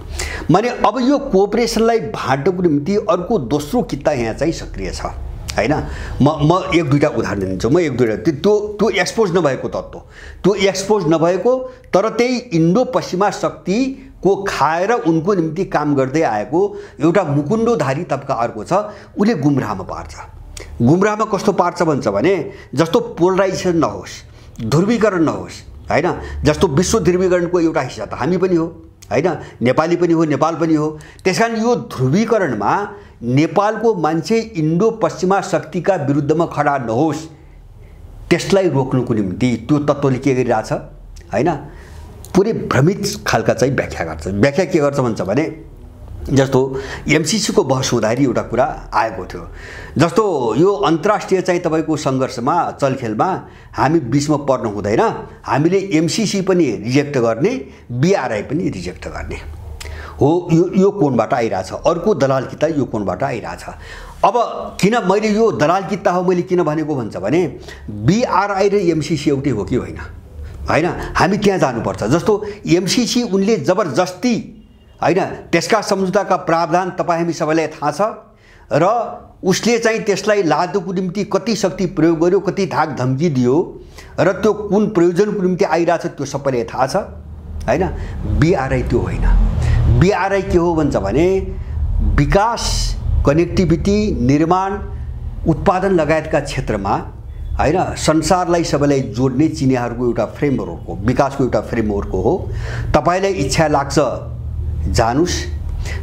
माने अब यो कोअपरेसनलाई भाड्नको निम्ति अर्को दोस्रो कित्ता यहाँ चाहिँ सक्रिय छ, होइन। म एक दुईवटा उदाहरण दिन्छु। म एक दुईवटा त्यो एक्सपोज नभएको तत्त्व, त्यो एक्सपोज नभएको तर त्यही इन्डो पश्चिमा शक्तिको खाएर उनको निम्ति काम गर्दै आएको एउटा मुकुण्डोधारी तबका अर्को छ, उसले गुमराहमा पार्छ। गुमराहमा कस्तो पार्छ भन्छ भने जस्तो पोलराइजेसन नहोस्, ध्रुवीकरण नहोस्, होइन। जस्तो विश्व ध्रुवीकरणको एउटा हिस्सा त हामी पनि हो, होइन, नेपाली पनि हो, नेपाल पनि हो। त्यसकारण यो ध्रुवीकरणमा नेपालको मान्छे इन्डो पश्चिमा शक्तिका विरुद्धमा खडा नहोस्, त्यसलाई रोक्नुको निम्ति त्यो तत्त्वले के गरिरहेछ, होइन, पुरै भ्रमित खालका चाहिँ व्याख्या गर्छ। व्याख्या के गर्छ भन्छ भने जस्तो एमसीसीको बहस हुँदाखेरि एउटा कुरा आएको थियो, जस्तो यो अन्तर्राष्ट्रिय चाहिँ तपाईँको सङ्घर्षमा चलखेलमा हामी बिचमा पर्नु हुँदैन, हामीले एमसीसी पनि रिजेक्ट गर्ने, बीआरआई पनि रिजेक्ट गर्ने हो। यो कोणबाट आइरहेछ, अर्को दलाल किता यो कोणबाट आइरहेछ। अब किन मैले यो दलाल किता हो मैले किन भनेको भन्छ भने बीआरआई र एमसीसी एउटै हो कि होइन, होइन हामी त्यहाँ जानुपर्छ। जस्तो एमसीसी उनले जबरजस्ती होइन त्यसका सम्झौताका प्रावधान तपाईँ हामी सबैलाई थाहा छ र उसले चाहिँ त्यसलाई लादोको निम्ति कति शक्ति प्रयोग गर्यो, कति धाक धम्की दियो र त्यो कुन प्रयोजनको निम्ति आइरहेछ त्यो सबैलाई थाहा छ, होइन। बीआरआई त्यो होइन। बीआरआई के हो भन्छ भने विकास, कनेक्टिभिटी, निर्माण, उत्पादन लगायतका क्षेत्रमा होइन संसारलाई सबैलाई जोड्ने चिनियाहरूको एउटा फ्रेमवर्क हो, विकासको एउटा फ्रेमवर्क हो। तपाईँलाई इच्छा लाग्छ जानुस्,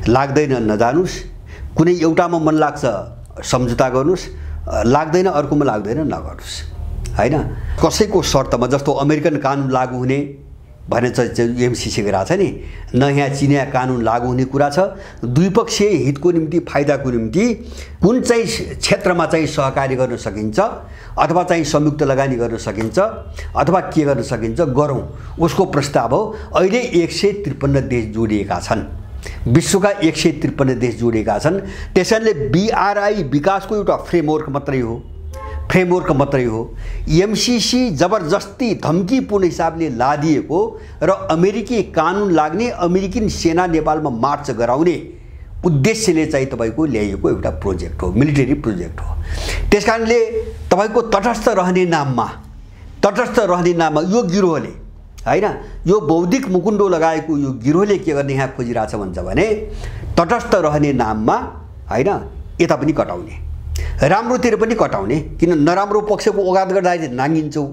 लाग्दैन नजानुस्, कुनै एउटामा मन लाग्छ सम्झौता गर्नुस्, लाग्दैन अर्कोमा लाग्दैन नगर्नुस्, होइन। कसैको शर्तमा जस्तो अमेरिकन कानुन लागू हुने भने चाहिँ एमसीसी गराएको छ नि, न यहाँ चिनिया कानुन लागू हुने कुरा छ। द्विपक्षीय हितको निम्ति, फाइदाको निम्ति कुन चाहिँ क्षेत्रमा चाहिँ सहकारी गर्न सकिन्छ अथवा चाहिँ संयुक्त लगानी गर्न सकिन्छ अथवा के गर्न सकिन्छ गरौँ, उसको प्रस्ताव हो। अहिले 153 देश जोडिएका छन्, विश्वका 153 देश जोडिएका छन्। त्यसैले बीआरआई विकासको एउटा फ्रेमवर्क मात्रै हो, फ्रेमवर्क मात्रै हो। एमसीसी जबरजस्ती धम्कीपूर्ण हिसाबले लादिएको र अमेरिकी कानुन लाग्ने, अमेरिकन सेना नेपालमा मार्च गराउने उद्देश्यले चाहिँ तपाईँको ल्याइएको एउटा प्रोजेक्ट हो, मिलिटरी प्रोजेक्ट हो। त्यसकारणले तपाईँको तटस्थ रहने नाममा यो गिरोहले होइन, यो बौद्धिक मुकुण्डो लगाएको यो गिरोहले के गर्ने यहाँ खोजिरहेछ भन्छ भने तटस्थ रहने नाममा होइन यता पनि कटाउने, राम्रोतिर पनि कटाउने। किन नराम्रो पक्षको ओगात गर्दाखेरि नाङ्गिन्छौ।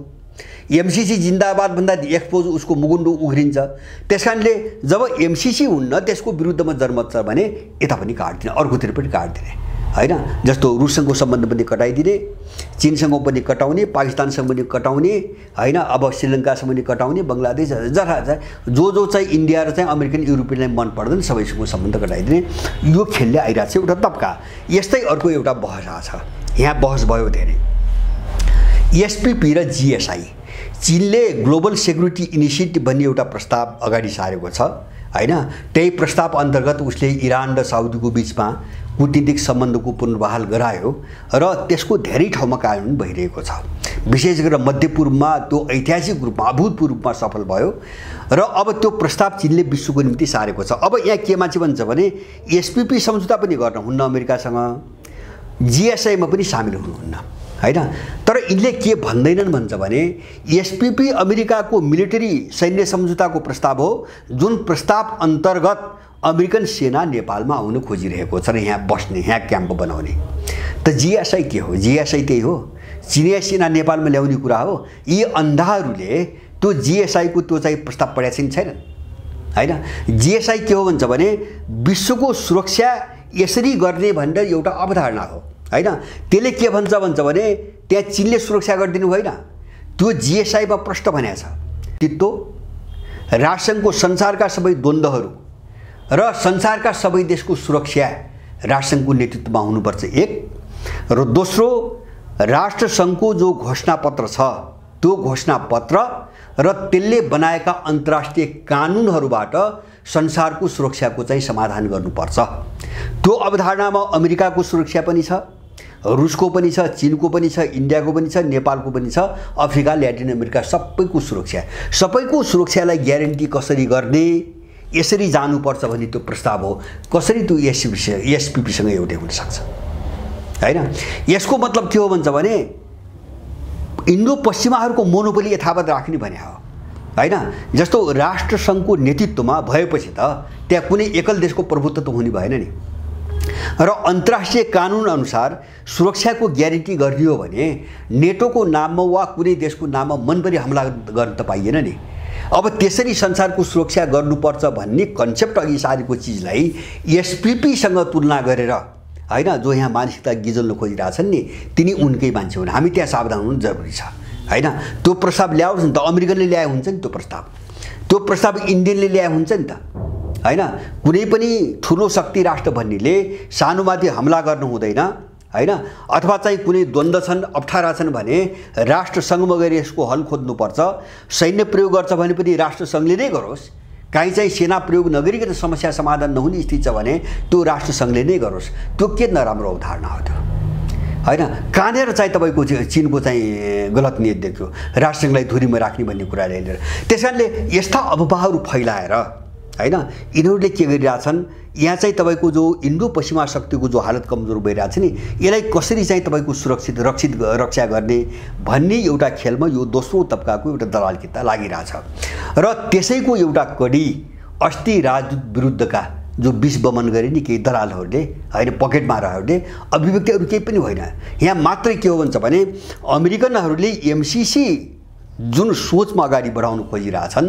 एमसीसी जिन्दाबाद भन्दा एक्सपोज उसको मुकुण्डो उघ्रिन्छ। त्यसकारणले जब एमसीसी हुन्न त्यसको विरुद्धमा जनमत छ भने यता पनि काट्दिने, अर्कोतिर पनि काट्दिने, होइन। जस्तो रुससँगको सम्बन्ध पनि कटाइदिने, चीनसँग पनि कटाउने, पाकिस्तानसँग पनि कटाउने, होइन। अब श्रीलङ्कासँग पनि कटाउने, बङ्गलादेश जहाँ जो चाहिँ इन्डिया र चाहिँ अमेरिकन युरोपियनलाई मन पर्दैन सबैसँग सम्बन्ध कटाइदिने, यो खेलले आइरहेको छ एउटा तब्का। यस्तै अर्को एउटा बहस आएको छ, यहाँ बहस भयो धेरै, एसपीपी र जीएसआई। चीनले ग्लोबल सेक्युरिटी इनिसिएटिभ भन्ने एउटा प्रस्ताव अगाडि सारेको छ, होइन। त्यही प्रस्ताव अन्तर्गत उसले इरान र साउदीको बिचमा कूटनीतिक सम्बन्धको पुनर्बहाल गरायो र त्यसको धेरै ठाउँमा कार्यान्वयन भइरहेको छ। विशेष गरेर मध्यपूर्वमा त्यो ऐतिहासिक रूपमा अभूतपूर्व रूपमा सफल भयो र अब त्यो प्रस्ताव चीनले विश्वको निम्ति सारेको छ। अब यहाँ के मान्छे भन्छ भने एसपीपी सम्झौता पनि गर्न हुन्न अमेरिकासँग, जीएसआईमा पनि सामेल हुनुहुन्न, होइन। तर यिनले के भन्दैनन् भन्छ भने एसपीपी अमेरिकाको मिलिटरी सैन्य सम्झौताको प्रस्ताव हो, जुन प्रस्ताव अन्तर्गत अमेरिकन सेना नेपालमा आउन खोजिरहेको छ र यहाँ बस्ने, यहाँ क्याम्प बनाउने। त जीएसआई के हो? जीएसआई त्यही हो, चिनिया सेना नेपालमा ल्याउने कुरा हो। यी अन्धाहरूले त्यो जीएसआईको त्यो चाहिँ प्रस्ताव पढाएको छैन, होइन। जीएसआई के हो भन्छ भने विश्वको सुरक्षा यसरी गर्ने भनेर एउटा अवधारणा हो, होइन। त्यसले के भन्छ भने त्यहाँ चीनले सुरक्षा गरिदिनु होइन, त्यो जीएसआईमा प्रश्न भनेको छ। तित्तो राष्ट्रसङ्घको संसारका सबै द्वन्द्वहरू र संसारका सबै देशको सुरक्षा राष्ट्रसङ्घको नेतृत्वमा हुनुपर्छ, एक। र दोस्रो राष्ट्रसङ्घको जो घोषणापत्र छ त्यो घोषणापत्र र त्यसले बनाएका अन्तर्राष्ट्रिय कानुनहरूबाट संसारको सुरक्षाको चाहिँ समाधान गर्नुपर्छ। त्यो अवधारणामा अमेरिकाको सुरक्षा पनि छ, रुसको पनि छ, चीनको पनि छ, इन्डियाको पनि छ, नेपालको पनि छ, अफ्रिका, ल्याटिन अमेरिका सबैको सुरक्षालाई ग्यारेन्टी कसरी गर्ने, यसरी जानुपर्छ भन्ने त्यो प्रस्ताव हो। कसरी त्यो एसपीपीसँग एउटै हुन सक्छ, होइन। यसको मतलब के हो भन्छ भने इन्डो पश्चिमाहरूको मोनोपोली यथावत राख्ने भने हो, होइन। जस्तो राष्ट्रसङ्घको नेतृत्वमा भएपछि त त्यहाँ कुनै एकल देशको प्रभुत्व हुने भएन नि, र अन्तर्राष्ट्रिय कानुन अनुसार सुरक्षाको ग्यारेन्टी गरिदियो भने नेटोको नाममा वा कुनै देशको नाममा मनभरि हमला गर्न त पाइएन नि। अब त्यसरी संसारको सुरक्षा गर्नुपर्छ भन्ने कन्सेप्ट अघि सारेको चिजलाई एसपीपीसँग तुलना गरेर, होइन, जो यहाँ मानसिकता गिजल्न खोजिरहेछन् नि तिनी उनकै मान्छे हुन्। हामी त्यहाँ सावधान हुनु जरुरी छ, होइन। त्यो प्रस्ताव ल्याओस् नि त, अमेरिकनले ल्याए हुन्छ नि त्यो प्रस्ताव इन्डियनले ल्याए हुन्छ नि त, हैन। कुनै पनि ठुलो शक्ति राष्ट्र भन्नेले सानोमाथि हमला गर्नु हुँदैन हैन, अथवा चाहिँ कुनै द्वन्द्व छन् अप्ठ्यारा छन् भने राष्ट्रसङ्घमा गएर यसको हल खोज्नुपर्छ। सैन्य प्रयोग गर्छ भने पनि राष्ट्रसङ्घले नै गरोस्। काहीँ चाहिँ सेना प्रयोग नगरिकन समस्या समाधान नहुने स्थिति छ भने त्यो राष्ट्रसङ्घले नै गरोस्। त्यो के नराम्रो अवधारणा हो त्यो हैन। कहाँनिर चाहिँ तपाईँको चीनको चाहिँ गलत नियत देख्यो राष्ट्रसङ्घलाई धुरीमा राख्ने भन्ने कुराले लिएर। त्यस कारणले यस्ता अफवाहहरू फैलाएर हैन यिनीहरूले के गरिरहेछन्, यहाँ चाहिँ तपाईँको जो इन्डो पश्चिमा शक्तिको जो हालत कमजोर भइरहेको छ नि, यसलाई कसरी चाहिँ तपाईँको सुरक्षित रक्षा गर्ने भन्ने एउटा खेलमा यो दोस्रो तबकाको एउटा दलालकिता लागिरहेछ। र त्यसैको एउटा कडी अस्ति राजदूत विरुद्धका जो विष बमन गरे नि केही दलालहरूले हैन, पकेट मारहरूले, अभिव्यक्तिहरू केही पनि होइन। यहाँ मात्रै के हो भन्छ भने अमेरिकनहरूले एमसीसी जुन सोचमा अगाडि बढाउन खोजिरहेछन्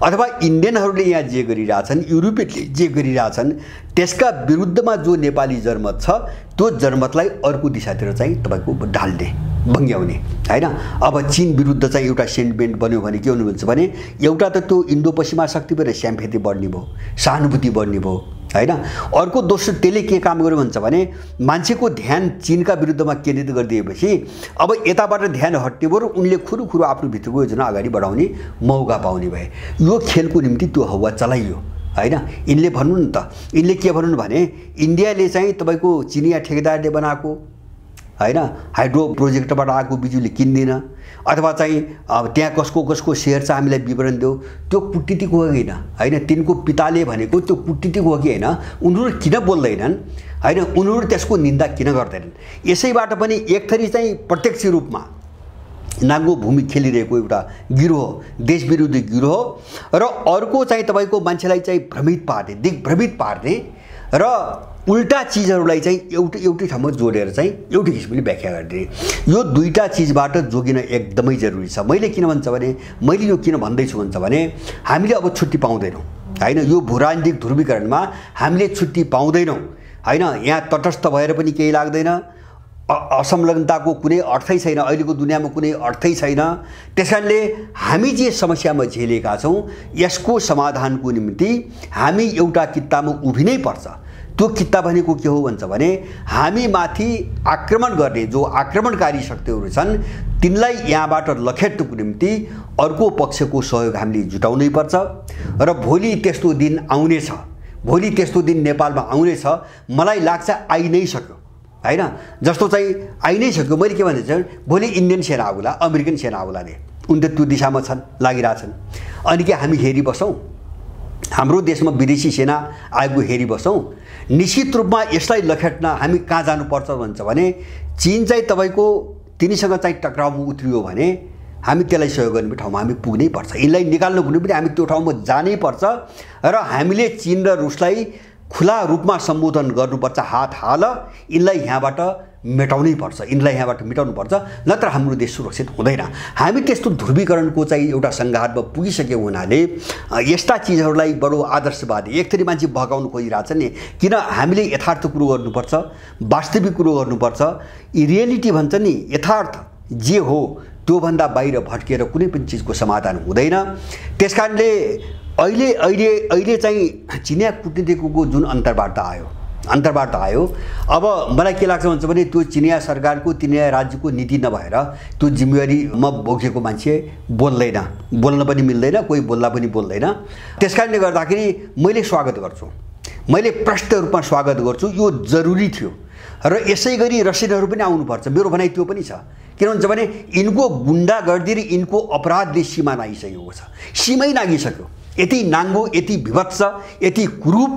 अथवा इन्डियनहरूले यहाँ जे गरिरहेछन्, युरोपियनले जे गरिरहेछन्, त्यसका विरुद्धमा जो नेपाली जनमत छ त्यो जनमतलाई अर्को दिशातिर चाहिँ तपाईँको ढाल्ने भङ्ग्याउने हैन। अब चीन विरुद्ध चाहिँ एउटा सेन्टिमेन्ट बन्यो भने के हुनुहुन्छ भने एउटा त त्यो इन्डो पश्चिमा शक्तिबाट स्याम्फेती बढ्ने भयो, सहानुभूति बढ्ने भयो हैन। अर्को दोस्रो त्यसले के काम गर्यो भन्छ भने मान्छेको ध्यान चीनका विरुद्धमा केन्द्रित गरिदिएपछि अब यताबाट ध्यान हट्ने भयो र उनले खुरुखुरु आफ्नो भित्रको योजना अगाडि बढाउने मौका पाउने भए। यो खेलको निम्ति त्यो हवा चलाइयो हैन। यिनले भन्नु न त, यिनले के भन्नु भने इन्डियाले चाहिँ तपाईँको चिनिया ठेकेदारले बनाएको हैन हाइड्रो प्रोजेक्टबाट आएको बिजुली किन्दिन अथवा चाहिँ त्यहाँ कसको कसको सेयर छ हामीलाई विवरण देऊ, त्यो कुटनीतिको हो कि हैन। तिनको पिताले भनेको त्यो कुटनीतिको हो कि हैन, उनीहरू किन बोल्दैनन् हैन, उनीहरू त्यसको निन्दा किन गर्दैनन्। यसैबाट पनि एक थरी चाहिँ प्रत्यक्ष रूपमा नाङ्गो भूमि खेलिरहेको एउटा गिरोह, देशविरोधी गिरोह र अर्को चाहिँ तपाईँको मान्छेलाई चाहिँ भ्रमित पार्ने, दिग्भ्रमित पार्ने र उल्टा चिजहरूलाई चाहिँ एउटै ठाउँमा जोडेर चाहिँ एउटै किसिमले व्याख्या गरिदिने। यो दुईटा चिजबाट जोगिन एकदमै जरुरी छ। मैले किन भन्छ भने मैले यो किन भन्दैछु भन्छ भने हामीले अब छुट्टी पाउँदैनौँ हैन। यो भूराजनीतिक ध्रुवीकरणमा हामीले छुट्टी पाउँदैनौँ हैन। यहाँ तटस्थ भएर पनि केही लाग्दैन, असंलग्नताको कुनै अर्थै छैन, अहिलेको दुनियाँमा कुनै अर्थै छैन। त्यसकारणले हामी जे समस्यामा झेलेका छौँ यसको समाधानको निम्ति हामी एउटा कित्तामा उभिनै पर्छ। त्यो कित्ता भनेको के हो भन्छ भने हामी माथि आक्रमण गर्ने जो आक्रमणकारी शक्तिहरू छन् तिनलाई यहाँबाट लखेट्नको निम्ति अर्को पक्षको सहयोग हामीले जुटाउनै पर्छ। र भोलि त्यस्तो दिन आउनेछ, भोलि त्यस्तो दिन नेपालमा आउनेछ, मलाई लाग्छ आइ नै सक्यो हैन। जस्तो चाहिँ आइ नै सक्यो। मैले के भन्दैछु भोलि इन्डियन सेना आउला, अमेरिकन सेना आउला रे, उनले त्यो दिशामा छन्, लागिरहेछन्। अनि के हामी हेरिबसौँ? हाम्रो देशमा विदेशी सेना आएको हेरिबसौँ? निश्चित रूपमा यसलाई लखेट्न हामी कहाँ जानुपर्छ भन्छ भने चीन चाहिँ तपाईँको तिनीसँग चाहिँ टक्राउमा उत्रियो भने हामी त्यसलाई सहयोग गर्ने ठाउँमा हामी पुग्नै पर्छ। यिनलाई निकाल्नु भने पनि हामी त्यो ठाउँमा जानै पर्छ र हामीले चीन र रुसलाई खुला रूपमा सम्बोधन गर्नुपर्छ। हात हाल यिनलाई यहाँबाट मेटाउनै पर्छ, यिनलाई यहाँबाट मेटाउनुपर्छ, नत्र हाम्रो देश सुरक्षित हुँदैन। हामी त्यस्तो ध्रुवीकरणको चाहिँ एउटा सङ्घारमा पुगिसकेको हुनाले यस्ता चिजहरूलाई बडो आदर्शवादी एक थरी मान्छे भगाउन खोजिरहेछ नि। किन हामीले यथार्थ कुरो गर्नुपर्छ, वास्तविक कुरो गर्नुपर्छ। रियालिटी भन्छ नि, यथार्थ जे हो त्योभन्दा बाहिर भट्किएर कुनै पनि चिजको समाधान हुँदैन। त्यसकारणले अहिले चाहिँ चिनिया कूटनीतिको जुन अन्तर्वार्ता आयो अब मलाई के लाग्छ भन्छ भने त्यो चिनिया सरकारको चिनिया राज्यको नीति नभएर त्यो जिम्मेवारीमा बोकेको मान्छे बोल्दैन, बोल्न पनि मिल्दैन, कोही बोल्दा पनि बोल्दैन। त्यसकारणले गर्दाखेरि मैले स्वागत गर्छु, मैले प्रष्ट रूपमा स्वागत गर्छु। यो जरुरी थियो र यसै गरी रसियनहरू पनि आउनुपर्छ, मेरो भनाइ त्यो पनि छ। किन भन्छ भने यिनको गुण्डागर्दी र यिनको अपराधले सीमा नागिसकेको छ, सीमै नागिसक्यो। यति नाङ्गो, यति विभत्स, यति कुरूप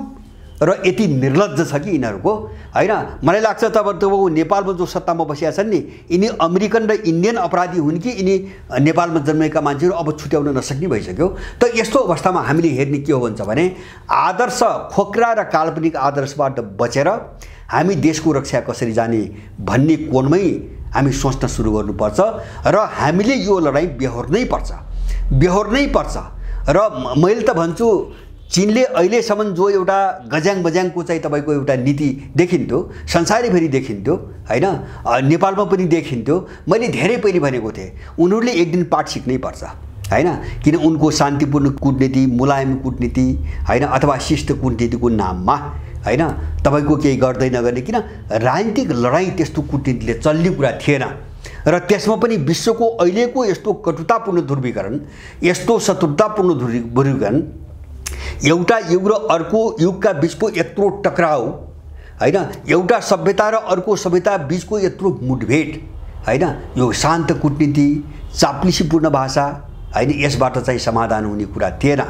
र यति निर्लज्ज छ कि यिनीहरूको हैन। मलाई लाग्छ तब नेपालमा जो सत्तामा बसिया छन् नि यिनी अमेरिकन र इन्डियन अपराधी हुन् कि यिनी नेपालमा जन्मेका मान्छेहरू अब छुट्याउन नसक्ने भइसक्यो। त यस्तो अवस्थामा हामीले हेर्ने के हो भन्छ भने आदर्श खोक्रा र काल्पनिक आदर्शबाट बचेर हामी देशको रक्षा कसरी जाने भन्ने कोणमै हामी सोच्न सुरु गर्नुपर्छ र हामीले यो लडाईँ बेहोर्नै पर्छ। र मैले त भन्छु चीनले अहिलेसम्म जो एउटा गज्याङ बज्याङको चाहिँ तपाईँको एउटा नीति देखिन्थ्यो, संसारैभरि देखिन्थ्यो हैन, नेपालमा पनि देखिन्थ्यो। मैले धेरै पहिले भनेको थिएँ उनीहरूले एक दिन पाठ सिक्नै पर्छ हैन, किन उनको शान्तिपूर्ण कूटनीति, मुलायम कूटनीति हैन, अथवा शिष्ट कूटनीतिको नाममा हैन तपाईको केही गर्दै नगर्ने, किन राजनीतिक लडाईँ त्यस्तो कूटनीतिले चल्ने कुरा थिएन। र त्यसमा पनि विश्वको अहिलेको यस्तो कटुतापूर्ण ध्रुवीकरण, यस्तो शत्रुतापूर्ण ध्रुवीकरण, एउटा युग र अर्को युगका बीचको यत्रो टकराउ हैन, एउटा सभ्यता र अर्को सभ्यता बीचको यत्रो मुठभेड हैन, यो शान्त कूटनीति, चाप्लिसीपूर्ण भाषा हैन, यसबाट चाहिँ समाधान हुने कुरा थिएन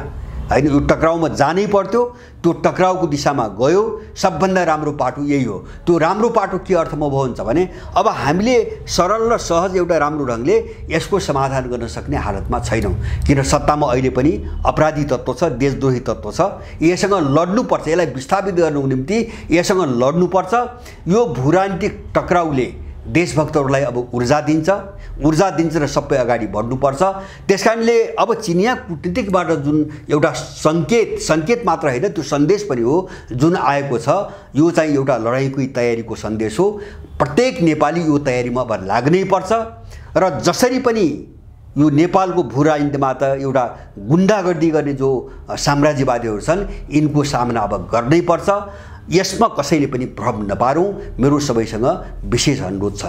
हैन। यो टकराउमा जानै पर्थ्यो, त्यो टकराउको दिशामा गयो। सबभन्दा राम्रो पाटो यही हो। त्यो राम्रो पाटो के अर्थमा भयो हुन्छ भने अब हामीले सरल र सहज एउटा राम्रो ढङ्गले यसको समाधान गर्न सक्ने हालतमा छैनौँ, किन सत्तामा अहिले पनि अपराधी तत्त्व छ, देशद्रोही तत्त्व छ। यससँग लड्नुपर्छ, यसलाई विस्थापित गर्नको निम्ति यससँग लड्नुपर्छ। यो भूराजनीतिक टकराउले देशभक्तहरूलाई अब ऊर्जा दिन्छ र सबै अगाडि बढ्नुपर्छ। त्यसकारणले अब चिनिया कूटनीतिकबाट जुन एउटा सङ्केत मात्र होइन, त्यो सन्देश पनि हो जुन आएको छ, यो चाहिँ एउटा लडाइँकै तयारीको सन्देश हो। प्रत्येक नेपाली यो तयारीमा अब लाग्नै पर्छ र जसरी पनि यो नेपालको भू राजनीतिमा त एउटा गुण्डागर्दी गर्ने जो साम्राज्यवादीहरू छन्, यिनको सामना अब गर्नै पर्छ। यसमा कसैले पनि भ्रम नपारौँ, मेरो सबैसँग विशेष अनुरोध छ।